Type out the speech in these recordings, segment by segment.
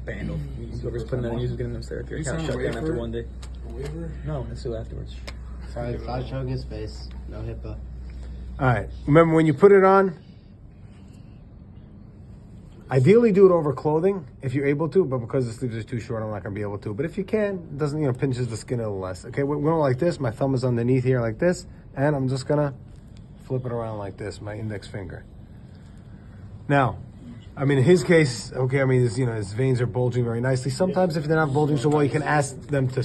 banned off. Whoever's putting that in you is getting them therapy. Your account shut down after one day. A waiver? No, let's do it afterwards. Sorry, flash hug his face. No HIPAA. All right. Remember, when you put it on, ideally do it over clothing if you're able to, but because the sleeves are too short, I'm not going to be able to. But if you can, it doesn't, pinches the skin a little less. Okay, we're going like this. My thumb is underneath here like this, and I'm just going to flip it around like this, my index finger. Now, I mean, in his case, okay, I mean, his veins are bulging very nicely. Sometimes if they're not bulging so well, you can ask them to,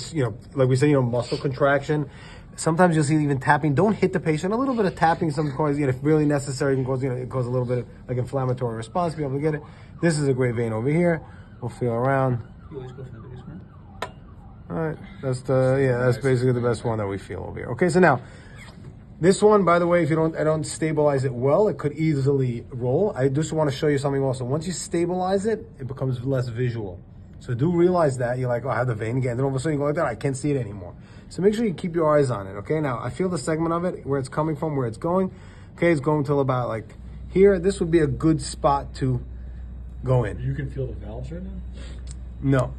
like we say, muscle contraction. Sometimes you'll see even tapping. Don't hit the patient. A little bit of tapping sometimes, if really necessary, can cause, it cause a little bit of like inflammatory response to be able to get it. This is a great vein over here. We'll feel around. You always go for the biggest one. All right, that's basically the best one that we feel over here. Okay, so now, this one, by the way, if I don't stabilize it well, it could easily roll. I just want to show you something also. Once you stabilize it, it becomes less visual. So do realize that. You're like, oh, I have the vein again. Then all of a sudden you go like that, I can't see it anymore. So make sure you keep your eyes on it, okay? Now, I feel the segment of it, where it's coming from, where it's going. Okay, it's going till about like here. This would be a good spot to go in. You can feel the valves right now? No.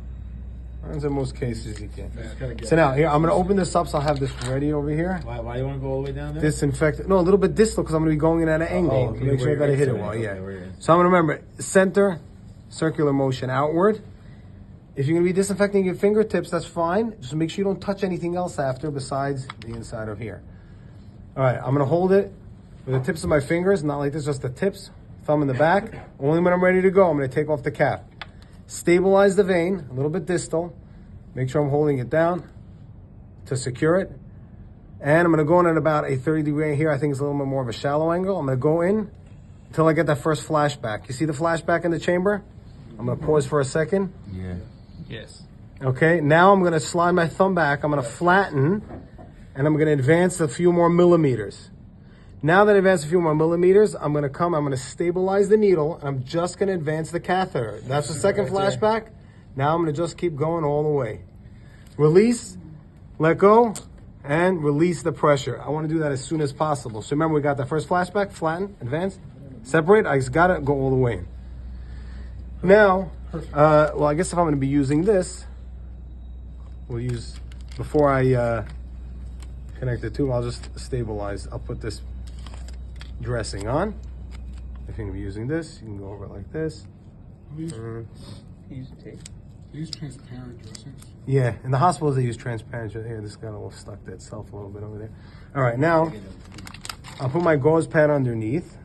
In most cases, you can. So now, here, I'm going to open this up, so I'll have this ready over here. Why do you want to go all the way down there? Disinfect. No, a little bit distal, because I'm going to be going in at an angle. okay, Make sure I got to hit it well, yeah. So I'm going to remember, center, circular motion outward. If you're going to be disinfecting your fingertips, that's fine. Just make sure you don't touch anything else after besides the inside of here. All right, I'm going to hold it with the tips of my fingers, not like this, just the tips, thumb in the back. Only when I'm ready to go, I'm going to take off the cap. Stabilize the vein, a little bit distal. Make sure I'm holding it down to secure it. And I'm going to go in at about a 30-degree here. I think it's a little bit more of a shallow angle. I'm going to go in until I get that first flashback. You see the flashback in the chamber? I'm going to pause for a second. Yeah. Yes. Okay, now I'm going to slide my thumb back. I'm going to flatten, and I'm going to advance a few more millimeters. Now that I advance a few more millimeters, I'm going to stabilize the needle, and I'm just going to advance the catheter. That's the second flashback. Now I'm going to just keep going all the way. Release, let go, and release the pressure. I want to do that as soon as possible. So remember, we got the first flashback, flatten, advance, separate. I just got to go all the way in. Now, well, I guess if I'm going to be using this, we'll use, before I connect the tube, I'll just stabilize. I'll put this dressing on. If you're going to be using this, you can go over it like this. Use tape. They use transparent dressings. Yeah, in the hospitals they use transparent. Here, this got a little stuck to itself a little bit over there. All right, now I'll put my gauze pad underneath.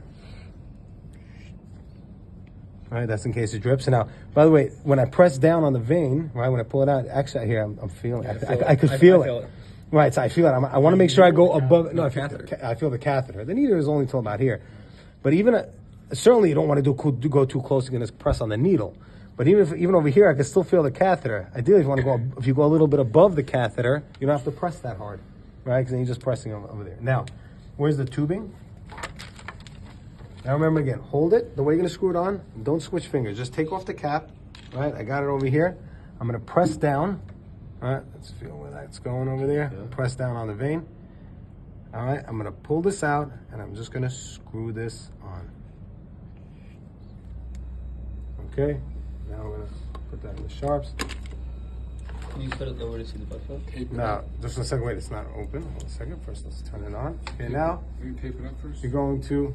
All right, that's in case it drips. And now, by the way, when I press down on the vein, right, when I pull it out, actually here I'm feeling it. I could feel it. Right, so I feel it. I want to make sure I go above. No, I feel the catheter. The needle is only till about here. But even, certainly you don't want to go too close, you're going to press on the needle. But even over here, I can still feel the catheter. Ideally, if you go a little bit above the catheter, you don't have to press that hard, right? Because then you're just pressing over there. Now, where's the tubing? Now remember again, hold it the way you're going to screw it on. Don't switch fingers. Just take off the cap, right? I got it over here. I'm going to press down. All right, let's feel where that's going over there. Yeah. Press down on the vein. All right, I'm going to pull this out, and I'm just going to screw this on. Okay. Now we're going to put that in the sharps. Can you put it lower to see the butt plug? Now, just a second. Wait, it's not open. Hold a second. First, let's turn it on. Okay, now You tape it up first? you're going to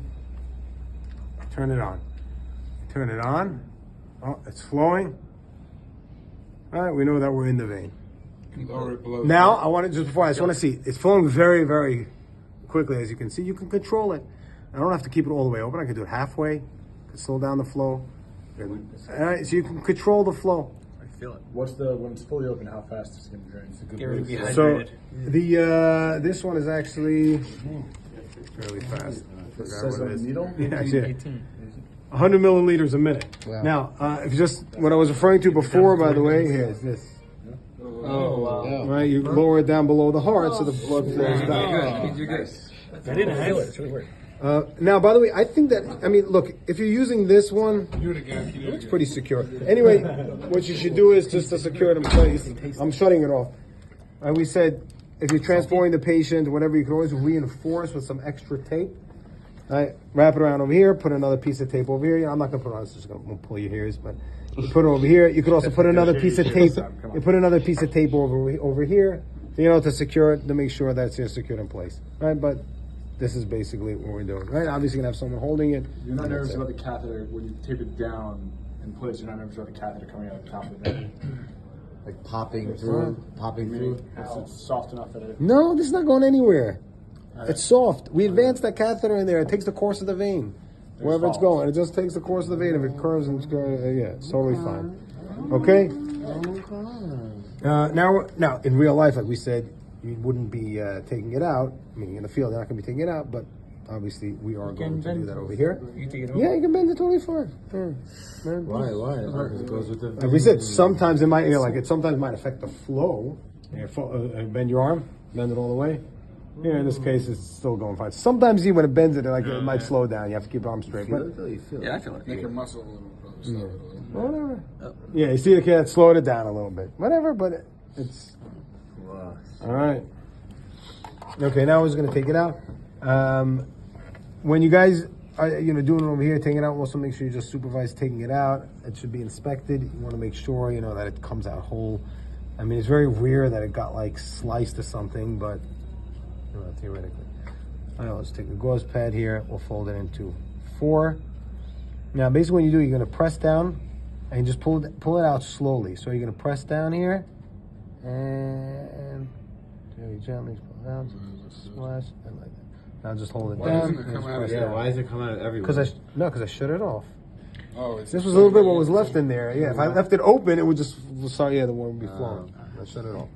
turn it on. Turn it on. Oh, it's flowing. All right, we know that we're in the vein. Lower it below. Now, I want to, just before, I just want to see. It's flowing very, very quickly, as you can see. You can control it. I don't have to keep it all the way open. I can do it halfway. I can slow down the flow. All right, so you can control the flow. I feel it. When it's fully open, how fast is it going to drain? It's a good Get rid of So this one is actually fairly fast. It says on the needle? Yeah, 100 milliliters a minute. Wow. Now, if you just what I was referring to before, by the way, here is this. Oh, wow. Right, you lower it down below the heart so the blood flows back. You're good. I didn't feel it. It's really weird. Now, by the way, I think that, I mean, look, if you're using this one, Do it again. it's pretty secure. Anyway, what you should do is just to secure it in place. I'm shutting it off. We said if you're transporting the patient, whatever, you can always reinforce with some extra tape. Wrap it around over here, put another piece of tape over here. I'm not going to put it on, it's just going to pull your hairs, but You put it over here. You could also put another piece of tape. You put another piece of tape over here, to secure it, to make sure that it's secured in place, right? But this is basically what we're doing, right? Obviously, you're gonna have someone holding it. You're not nervous about the catheter when you tape it down in place. You're not nervous about the catheter coming out the top of it. Like popping through. It's soft enough that it. No, this is not going anywhere. It's soft. We advance that catheter in there. It takes the course of the vein, wherever it's going. It just takes the course of the vein. If it curves and it's going, it's totally fine. Okay. Now, in real life, like we said, you wouldn't be taking it out. I mean, in the field, you're not going to be taking it out, but obviously, we are going to do that over here. You take it over? Yeah, you can bend it totally fine. Why? Because it goes with the. Like we said, sometimes it might, it sometimes might affect the flow. Bend your arm, bend it all the way. Here, in this case, it's still going fine. Sometimes when it bends it, it might slow down. You have to keep your arm straight. But Yeah, I feel it. Make your muscle a little, stop it a little. whatever. Yeah, you see the cat slowed it down a little bit. Whatever, but it's all right. Okay, now we're just gonna take it out. When you guys are doing it over here, taking it out, also make sure you just supervise taking it out. It should be inspected. You want to make sure that it comes out whole. I mean, it's very rare that it got sliced or something, but theoretically. All right, let's take a gauze pad here. We'll fold it into 4. Now, basically, what you do, you're going to press down and just pull it out slowly. So you're going to press down here and very gently pull it out, splash, and like that. Now just hold it Why down. doesn't it and come just out press of down. Why is it coming out everywhere? Because I shut it off. Oh, it's This was a little bit what was left in there. Yeah, if I left it open, it would just the water would be flowing. I shut it off.